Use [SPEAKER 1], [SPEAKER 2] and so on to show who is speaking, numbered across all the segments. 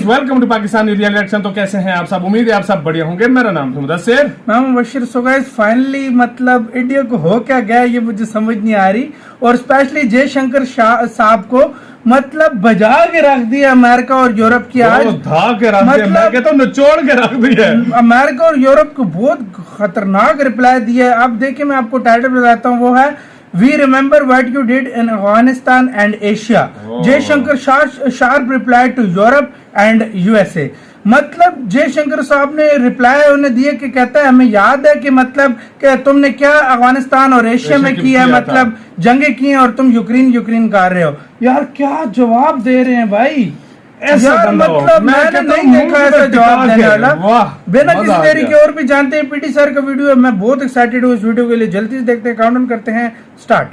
[SPEAKER 1] Welcome to Pakistani real reaction. तो कैसे हैं आप सब? उम्मीद है आप सब बढ़िया होंगे। मेरा नाम है मुदस्सिर,
[SPEAKER 2] मैं मुबशिर। सो गाइस फाइनली मतलब इंडिया को हो क्या गया ये मुझे समझ नहीं आ रही। और स्पेशली जयशंकर साहब को मतलब बजा के रख दिया अमेरिका और यूरोप की। आज
[SPEAKER 1] धा के रख दिया, मैं कहता हूं निचोड़ के रख दिया।
[SPEAKER 2] अमेरिका और यूरोप को बहुत खतरनाक रिप्लाई दिया है। अब देखिए मैं आपको टाइटल बताता हूँ, वो है we remember what you did in Afghanistan and Asia, Jaishankar sharp reply to Europe and USA. मतलब जयशंकर साहब ने रिप्लाई उन्हें दिए कि कहता है हमें याद है कि मतलब कि तुमने क्या अफगानिस्तान और एशिया में किया है, मतलब जंगे की हैं और तुम यूक्रेन कर रहे हो। यार क्या जवाब दे रहे हैं भाई यार, मतलब मैंने नहीं देखा ऐसा जवाब देने वाला। बिना किसी देरी के और भी जानते हैं पीटी सर का वीडियो है। मैं बहुत एक्साइटेड हूँ इस वीडियो के लिए। जल्दी से देखते हैं, काउंटडाउन करते हैं, स्टार्ट।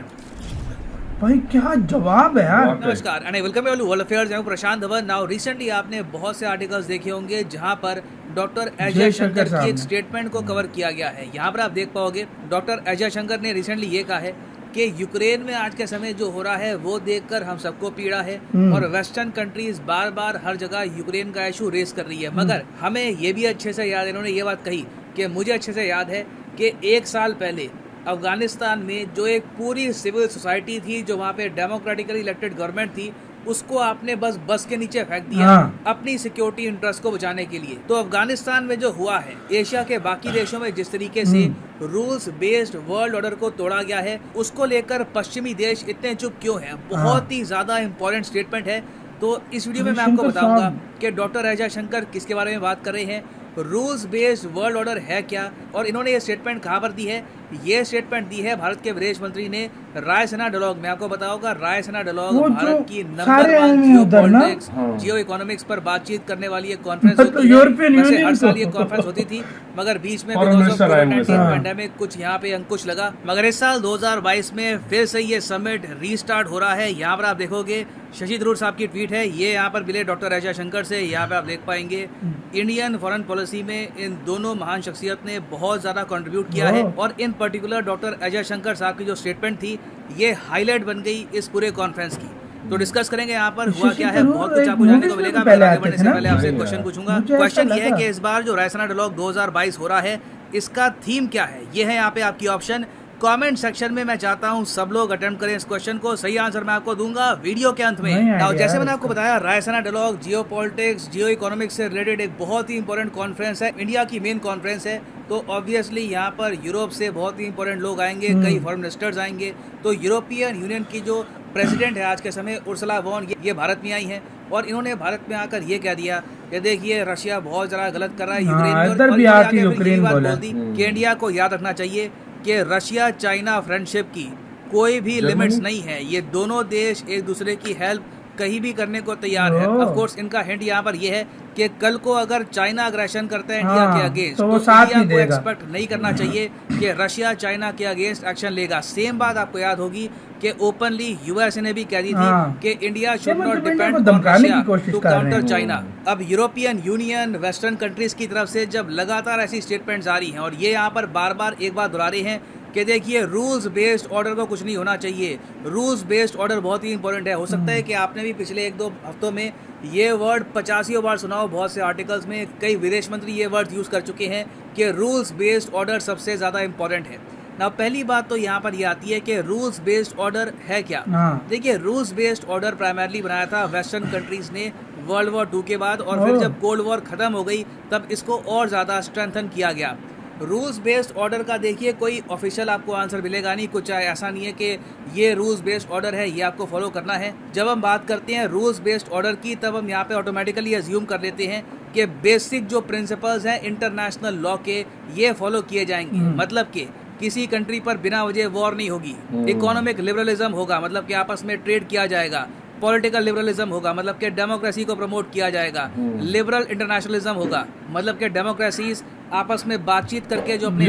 [SPEAKER 2] भाई क्या जवाब है यार।
[SPEAKER 3] नमस्कार and welcome to world affairs. मैं प्रशांत धवन। नाउ रिसेंटली आपने बहुत से आर्टिकल्स देखे होंगे जहां पर डॉक्टर अजय शंकर की एक स्टेटमेंट को कवर किया गया है। यहां पर आप देख पाओगे डॉक्टर अजय शंकर ने रिसेंटली ये कहा है कि यूक्रेन में आज के समय जो हो रहा है वो देखकर हम सबको पीड़ा है और वेस्टर्न कंट्रीज बार बार हर जगह यूक्रेन का इशू रेस कर रही है। मगर हमें ये भी अच्छे से याद है, इन्होंने ये बात कही कि मुझे अच्छे से याद है कि 1 साल पहले अफगानिस्तान में जो एक पूरी सिविल सोसाइटी थी, जो वहाँ पे डेमोक्रेटिकली इलेक्टेड गवर्नमेंट थी, उसको आपने बस के नीचे फेंक दिया अपनी सिक्योरिटी इंटरेस्ट को बचाने के लिए। तो अफगानिस्तान में जो हुआ है, एशिया के बाकी देशों में जिस तरीके से रूल्स बेस्ड वर्ल्ड ऑर्डर को तोड़ा गया है, उसको लेकर पश्चिमी देश इतने चुप क्यों हैं? बहुत ही ज्यादा इंपॉर्टेंट स्टेटमेंट है। तो इस वीडियो में मैं आपको बताऊंगा कि डॉक्टर अजय शंकर किसके बारे में बात कर रहे हैं, रूल्स बेस्ड वर्ल्ड ऑर्डर है क्या, और इन्होंने ये स्टेटमेंट कहाँ पर दी है? ये स्टेटमेंट दी है भारत के विदेश मंत्री ने रायसीना डायलॉग में। आपको बताऊंगा रायसीना डायलॉग भारत की नंबर 1 जियोपॉलिटिक्स जियो इकोनॉमिक्स पर बातचीत करने वाली एक कॉन्फ्रेंस होती है। वैसे हर साल ये कॉन्फ्रेंस होती थी, मगर बीच में पैंडेमिक कुछ यहाँ पे अंकुश लगा। मगर इस साल 2022 में फिर से ये समिट रीस्टार्ट हो रहा है। यहाँ पर आप देखोगे शशि थरूर साहब की ट्वीट है, ये यहाँ पर मिले डॉक्टर अजय शंकर से। यहाँ पे आप देख पाएंगे इंडियन फॉरेन पॉलिसी में इन दोनों महान शख्सियत ने बहुत ज्यादा कंट्रीब्यूट किया है। और इन पर्टिकुलर डॉक्टर अजय शंकर साहब की जो स्टेटमेंट थी, ये हाईलाइट बन गई इस पूरे कॉन्फ्रेंस की। तो डिस्कस करेंगे यहाँ पर हुआ क्या है, बहुत कुछ आपको जानने को मिलेगा। मैं आगे बढ़ने से पहले आपसे एक क्वेश्चन पूछूंगा। क्वेश्चन ये है कि इस बार जो रायसीना डायलॉग 2022 हो रहा है, इसका थीम क्या है? ये है यहाँ पे आपकी ऑप्शन। कमेंट सेक्शन में मैं चाहता हूँ सब लोग अटेम्प्ट करें इस क्वेश्चन को। सही आंसर मैं आपको दूंगा वीडियो के अंत में। जैसे मैंने आपको बताया, Raisina dialogue geopolitics geoeconomics से रिलेटेड एक बहुत ही इंपॉर्टेंट कॉन्फ्रेंस है, इंडिया की मेन कॉन्फ्रेंस है। तो ऑब्वियसली यहाँ पर यूरोप से बहुत ही इंपॉर्टेंट लोग आएंगे, कई फॉरेन मिनिस्टर्स आएंगे। तो यूरोपियन यूनियन की जो प्रेसिडेंट है आज के समय, उर्सुला वॉन, ये भारत में आई हैं और इन्होंने भारत में आकर ये कह दिया कि देखिए रशिया बहुत ज़्यादा गलत कर रहा है यूक्रेन में। और बोल दी कि इंडिया को याद रखना चाहिए कि रशिया चाइना फ्रेंडशिप की कोई भी लिमिट्स नहीं है। ये दोनों देश एक दूसरे की हेल्प कहीं भी करने को तैयार है। ऑफ कोर्स इनका हिंट यहाँ पर यह है कि कल को अगर चाइना अग्रेशन करता है इंडिया के अगेंस्ट, तो इंडिया को एक्सपेक्ट नहीं करना चाहिए कि रशिया चाइना के अगेंस्ट एक्शन लेगा। सेम बात आपको याद होगी कि ओपनली यूएसए ने भी कह दी थी कि India should not depend on Russia to counter China. अब यूरोपियन यूनियन वेस्टर्न कंट्रीज की तरफ से जब लगातार ऐसी स्टेटमेंट्स आ रही हैं और ये यहाँ पर बार बार एक बात दोहरा रहे हैं कि देखिए रूल्स बेस्ड ऑर्डर को कुछ नहीं होना चाहिए। रूल्स बेस्ड ऑर्डर बहुत ही इंपॉर्टेंट है। हो सकता है कि आपने भी पिछले 1-2 हफ्तों में ये वर्ड 85 बार सुना हो। बहुत से आर्टिकल्स में कई विदेश मंत्री ये वर्ड यूज़ कर चुके हैं कि रूल्स बेस्ड ऑर्डर सबसे ज़्यादा इंपॉर्टेंट है। ना पहली बात तो यहाँ पर ये आती है कि रूल्स बेस्ड ऑर्डर है क्या। देखिए रूल्स बेस्ड ऑर्डर प्राइमरली बनाया था वेस्टर्न कंट्रीज ने वर्ल्ड वॉर 2 के बाद, और फिर जब कोल्ड वॉर खत्म हो गई तब इसको और ज़्यादा स्ट्रेंथन किया गया। रूल्स बेस्ड ऑर्डर का देखिए कोई ऑफिशियल आपको आंसर मिलेगा नहीं, कुछ ऐसा नहीं है कि ये रूल्स बेस्ड ऑर्डर है, ये आपको फॉलो करना है। जब हम बात करते हैं रूल्स बेस्ड ऑर्डर की, तब हम यहाँ पे ऑटोमेटिकली अज्यूम कर लेते हैं कि बेसिक जो प्रिंसिपल्स हैं इंटरनेशनल लॉ के, ये फॉलो किए जाएंगे। मतलब कि किसी कंट्री पर बिना वजह वॉर नहीं होगी, इकोनॉमिक लिबरलिज्म होगा, मतलब कि आपस में ट्रेड किया जाएगा, पॉलिटिकल लिबरलिज्म होगा, मतलब कि डेमोक्रेसी को प्रमोट किया जाएगा, लिबरल इंटरनेशनल होगा, मतलब कि डेमोक्रेसीज आपस में बातचीत करके जो अपने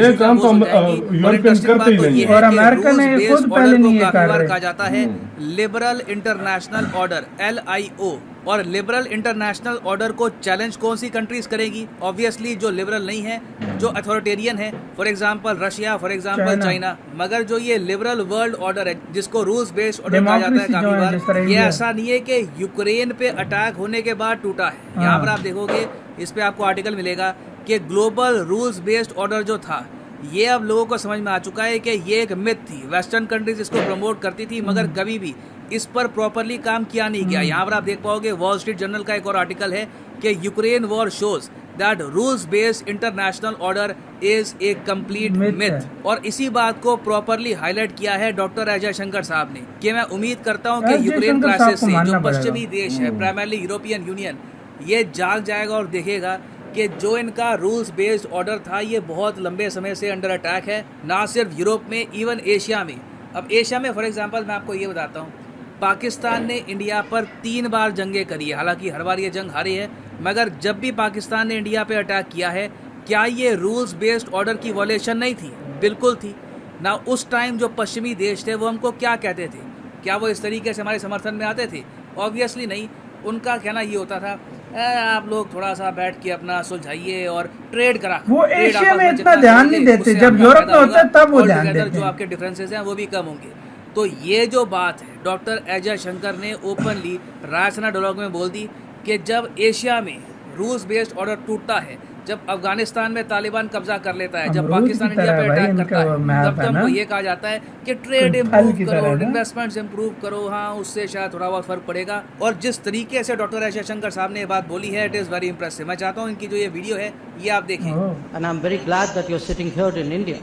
[SPEAKER 3] और अमेरिका ने खुद पहले नहीं ये कहा जाता है लिबरल इंटरनेशनल ऑर्डर LIO। और लिबरल इंटरनेशनल ऑर्डर को चैलेंज कौन सी कंट्रीज करेगी? ऑब्वियसली जो लिबरल नहीं है, जो अथॉरिटेरियन है, for example Russia, for example China. मगर जो ये लिबरल वर्ल्ड ऑर्डर है, जिसको रूल्स बेस्ड ऑर्डर कहा जाता है काफी बार, ये ऐसा नहीं है कि यूक्रेन पे अटैक होने के बाद टूटा है। यहाँ पर आप देखोगे, इस पे आपको आर्टिकल मिलेगा कि ग्लोबल रूल्स बेस्ड ऑर्डर जो था, ये अब लोगों को समझ में आ चुका है कि ये एक मिथ थी। वेस्टर्न कंट्रीज इसको प्रमोट करती थी, मगर कभी भी इस पर प्रॉपरली काम किया नहीं गया। यहाँ पर आप देख पाओगे वॉल स्ट्रीट जर्नल का एक और आर्टिकल है कि Ukraine war shows that rules based international order is a complete myth. और इसी बात को प्रॉपरली हाईलाइट किया है डॉक्टर अजय शंकर साहब ने, कि मैं उम्मीद करता हूँ कि यूक्रेन क्राइसिस से जो पश्चिमी देश है, प्राइमरली यूरोपियन यूनियन, ये जाग जाएगा और देखेगा कि जो इनका रूल्स बेस्ड ऑर्डर था, ये बहुत लंबे समय से अंडर अटैक है, ना सिर्फ यूरोप में, इवन एशिया में। अब एशिया में फॉर एग्जांपल मैं आपको ये बताता हूँ, पाकिस्तान ने इंडिया पर 3 बार जंगें करी है, हालांकि हर बार ये जंग हारी है, मगर जब भी पाकिस्तान ने इंडिया पे अटैक किया है, क्या ये रूल्स बेस्ड ऑर्डर की वॉलेशन नहीं थी? बिल्कुल थी ना। उस टाइम जो पश्चिमी देश थे वो हमको क्या कहते थे? क्या वो इस तरीके से हमारे समर्थन में आते थे? ऑब्वियसली नहीं। उनका कहना ये होता था, आप लोग थोड़ा सा बैठ के अपना सुलझाइए और ट्रेड करा।
[SPEAKER 2] वो एशिया में इतना ध्यान नहीं देते, जब यूरोप में होता है तब वो ध्यान देते हैं।
[SPEAKER 3] जो आपके डिफरेंसेस हैं वो भी कम होंगे। तो ये जो बात है, डॉक्टर अजय शंकर ने ओपनली रायसीना डायलॉग में बोल दी कि जब एशिया में रूल्स बेस्ड ऑर्डर टूटता है, जब अफगानिस्तान में तालिबान कब्जा कर लेता है, जब पाकिस्तान इंडिया पे अटैक करता है, तब तो हमको ये कहा जाता है कि ट्रेड इम्प्रूव करो, इन्वेस्टमेंट्स इम्प्रूव करो, हाँ उससे शायद थोड़ा बहुत फर्क पड़ेगा। और जिस तरीके से डॉक्टर अजय शंकर साहब ने ये बात बोली है, इट इज वेरी इंप्रेसिव। मैं चाहता हूँ इनकी जो ये वीडियो है ये आप देखें।
[SPEAKER 4] And I'm very glad that you're sitting here in India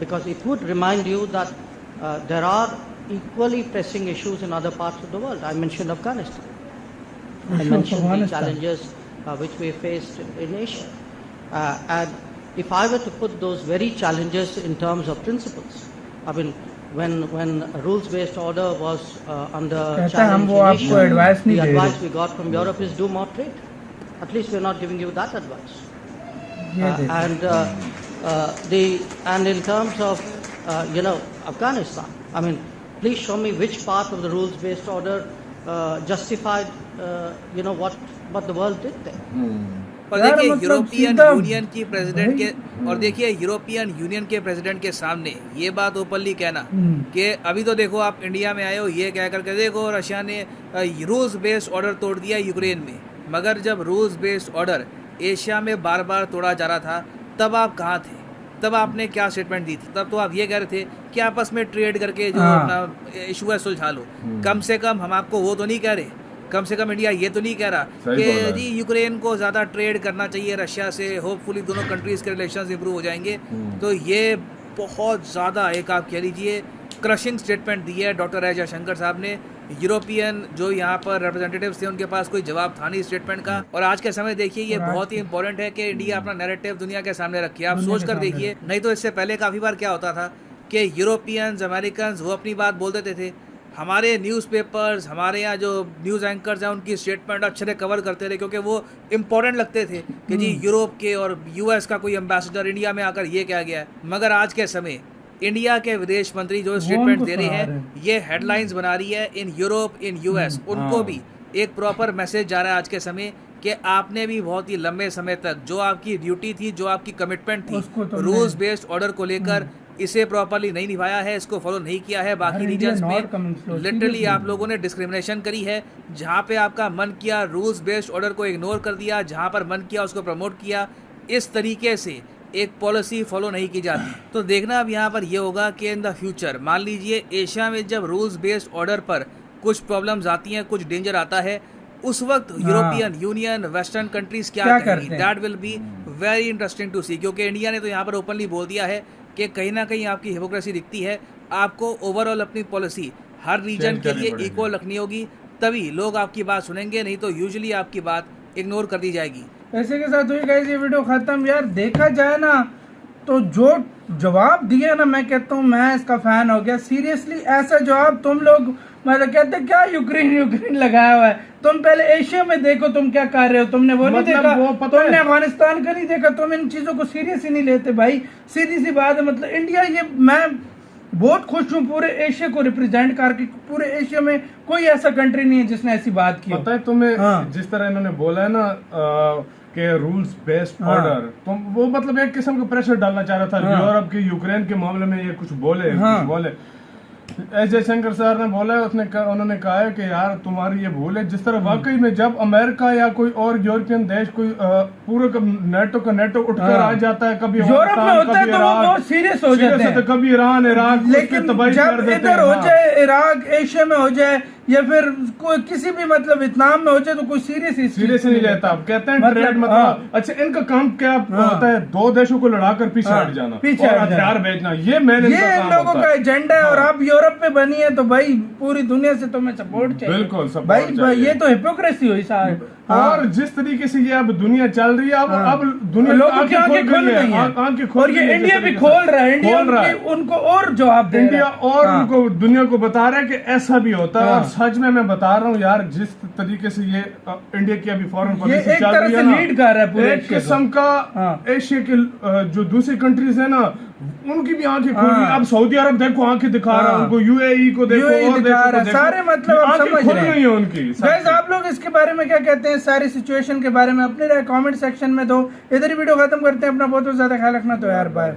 [SPEAKER 4] because it would remind you that there are equally pressing issues in other parts of the world. I mentioned Afghanistan. I mentioned the challenges which we faced in Asia. And if I were to put those very challenges in terms of principles, I mean, when rules-based order was under challenge in Asia, the advice we got from Europe is do more trade. At least we're not giving you that advice. And in terms of Afghanistan, I mean, please show me which part of the rules-based order justified what the world did there.
[SPEAKER 3] और देखिए European union की president के, और देखिए European union के president के सामने ये बात ओपनली कहना कि अभी तो देखो आप इंडिया में आए हो, ये कह करके देखो रशिया ने रूल्स बेस्ड ऑर्डर तोड़ दिया यूक्रेन में। मगर जब रूल्स बेस्ड ऑर्डर एशिया में बार बार तोड़ा जा रहा था, तब आप कहाँ थे? तब आपने क्या स्टेटमेंट दी थी? तब तो आप ये कह रहे थे कि आपस में ट्रेड करके जो अपना इशू है सुलझा लो। कम से कम हम आपको वो तो नहीं कह रहे, कम से कम इंडिया ये तो नहीं कह रहा कि जी यूक्रेन को ज़्यादा ट्रेड करना चाहिए रशिया से, होपफुली दोनों कंट्रीज़ के रिलेशंस इंप्रूव हो जाएंगे। तो ये बहुत ज़्यादा एक आप कह लीजिए क्रशिंग स्टेटमेंट दी है डॉक्टर अजय शंकर साहब ने। यूरोपियन जो यहाँ पर रिप्रेजेंटेटिव्स थे, उनके पास कोई जवाब था नहीं स्टेटमेंट का। और आज के समय देखिए ये बहुत ही इंपॉर्टेंट है कि इंडिया अपना नैरेटिव दुनिया के सामने रखे। आप सोच कर देखिए, नहीं तो इससे पहले काफ़ी बार क्या होता था कि यूरोपियंस, अमेरिकन वो अपनी बात बोल देते थे, हमारे न्यूज़पेपर्स, हमारे यहाँ जो न्यूज़ एंकर्स हैं उनकी स्टेटमेंट अच्छे से कवर करते थे, क्योंकि वो इम्पोर्टेंट लगते थे कि जी यूरोप के और यूएस का कोई एम्बेसडर इंडिया में आकर ये कहा गया है। मगर आज के समय इंडिया के विदेश मंत्री जो स्टेटमेंट दे रहे हैं, ये हेडलाइंस बना रही है इन यूरोप, इन यूएस। उनको भी एक प्रॉपर मैसेज जा रहा है आज के समय कि आपने भी बहुत ही लंबे समय तक जो आपकी ड्यूटी थी, जो आपकी कमिटमेंट थी रूल्स बेस्ड ऑर्डर को लेकर, इसे प्रॉपर्ली नहीं निभाया है, इसको फॉलो नहीं किया है। बाकी रीजन्स में लिटरली आप लोगों ने डिस्क्रिमिनेशन करी है। जहाँ पे आपका मन किया रूल्स बेस्ड ऑर्डर को इग्नोर कर दिया, जहाँ पर मन किया उसको प्रमोट किया। इस तरीके से एक पॉलिसी फॉलो नहीं की जाती। तो देखना अब यहाँ पर ये होगा कि इन द फ्यूचर मान लीजिए एशिया में जब रूल्स बेस्ड ऑर्डर पर कुछ प्रॉब्लम्स आती हैं, कुछ डेंजर आता है, उस वक्त यूरोपियन यूनियन, वेस्टर्न कंट्रीज क्या करेंगी, that will be very interesting to see. क्योंकि इंडिया ने तो यहाँ पर ओपनली बोल दिया है कि कहीं ना कहीं आपकी हिपोक्रेसी दिखती है। आपको ओवरऑल अपनी पॉलिसी हर रीजन के लिए इक्वल रखनी होगी, तभी लोग आपकी बात सुनेंगे, नहीं तो यूजुअली आपकी बात इग्नोर कर दी जाएगी।
[SPEAKER 2] ऐसे के साथ हुई गाइस ये वीडियो खत्म। यार देखा जाए ना तो जो जवाब दिया ना, मैं कहता हूँ मैं इसका फैन हो गया। सीरियसली ऐसा जवाब तुम लोग मतलब कहते क्या यूक्रेन लगाया हुआ है। तुम पहले एशिया में देखो तुम क्या कर रहे हो, तुमने वो नहीं देखा, तुमने अफगानिस्तान का नहीं देखा, तुम इन चीजों को सीरियस ही नहीं लेते भाई। सीधी सी बात है, मतलब इंडिया ये मैं बहुत खुश हूँ पूरे एशिया को रिप्रेजेंट करके। पूरे एशिया में कोई ऐसा कंट्री नहीं है जिसने ऐसी बात की हो।
[SPEAKER 1] पता है तुम्हें,
[SPEAKER 2] हाँ।
[SPEAKER 1] जिस तरह इन्होंने बोला है ना कि रूल्स बेस्ड
[SPEAKER 2] हाँ।
[SPEAKER 1] ऑर्डर, तो वो मतलब एक किस्म का प्रेशर डालना चाह रहा था
[SPEAKER 2] हाँ।
[SPEAKER 1] यूरोप के यूक्रेन के मामले में। ये कुछ बोले,
[SPEAKER 2] हाँ।
[SPEAKER 1] कुछ बोले। एस जयशंकर सर ने बोला है, उन्होंने कहा है कि यार तुम्हारी ये भूल है। जिस तरह वाकई में जब अमेरिका या कोई और यूरोपियन देश कोई पूरे नेटो उठकर
[SPEAKER 2] हाँ।
[SPEAKER 1] आ जाता है, कभी
[SPEAKER 2] यूरोप में होता है तो वो बहुत सीरियस हो जाते हैं,
[SPEAKER 1] कभी ईरान, इराक,
[SPEAKER 2] लेकिन जब इधर हो जाए, इराक एशिया में हो जाए, या फिर कोई किसी भी मतलब वियतनाम में हो जाए, तो कोई सीरियस
[SPEAKER 1] नहीं लेता। अब कहते हैं ट्रेड मतलब
[SPEAKER 2] हाँ।
[SPEAKER 1] अच्छा, इनका काम क्या होता है? दो देशों को लड़ाकर पीछे
[SPEAKER 2] हाँ,
[SPEAKER 1] हट जाना,
[SPEAKER 2] पीछे
[SPEAKER 1] और
[SPEAKER 2] हट जाना।
[SPEAKER 1] हथियार भेजना, ये मेन
[SPEAKER 2] ये इन लोगों का एजेंडा है। और आप यूरोप में बनी है तो भाई पूरी दुनिया से तुम्हें सपोर्ट चाहिए।
[SPEAKER 1] बिल्कुल support
[SPEAKER 2] भाई
[SPEAKER 1] चाहिए।
[SPEAKER 2] ये तो हिपोक्रेसी हुई साहब।
[SPEAKER 1] और जिस तरीके से ये अब दुनिया चल रही है, अब दुनिया
[SPEAKER 2] लोगों की आंखें खुल गई हैं।
[SPEAKER 1] आंखें खोल
[SPEAKER 2] और ये इंडिया भी खोल रहा है। इंडिया उनको और जवाब दे
[SPEAKER 1] इंडिया
[SPEAKER 2] रहा है।
[SPEAKER 1] और
[SPEAKER 2] हाँ।
[SPEAKER 1] उनको दुनिया को बता रहा है कि ऐसा भी होता है।
[SPEAKER 2] हाँ।
[SPEAKER 1] और सच में मैं बता रहा हूँ यार, जिस तरीके से ये इंडिया की अभी फॉरेन
[SPEAKER 2] ये
[SPEAKER 1] पॉलिसी
[SPEAKER 2] एक
[SPEAKER 1] चल
[SPEAKER 2] तरह
[SPEAKER 1] रही
[SPEAKER 2] से
[SPEAKER 1] है ना,
[SPEAKER 2] लीड कर रहा है पूरे
[SPEAKER 1] एक
[SPEAKER 2] एशिया को।
[SPEAKER 1] किस्म का
[SPEAKER 2] हाँ।
[SPEAKER 1] एशिया के जो दूसरी कंट्रीज है ना, उनकी भी आंखें खुल गई।
[SPEAKER 2] हाँ।
[SPEAKER 1] अब सऊदी अरब देखो आंखें दिखा रहा है,
[SPEAKER 2] हाँ।
[SPEAKER 1] उनको यूएई को देखो,
[SPEAKER 2] UAE
[SPEAKER 1] और
[SPEAKER 2] दिखा रहा है।
[SPEAKER 1] देखो,
[SPEAKER 2] सारे मतलब आप
[SPEAKER 1] आंखें
[SPEAKER 2] समझ
[SPEAKER 1] खुल
[SPEAKER 2] रहे हैं।
[SPEAKER 1] गई हैं उनकी।
[SPEAKER 2] गाइस, आप लोग इसके बारे में क्या कहते हैं? सारी सिचुएशन के बारे में अपने राय कमेंट सेक्शन में दो। इधर ही वीडियो खत्म करते हैं। अपना बहुत ज्यादा ख्याल रखना। तो यार बाय।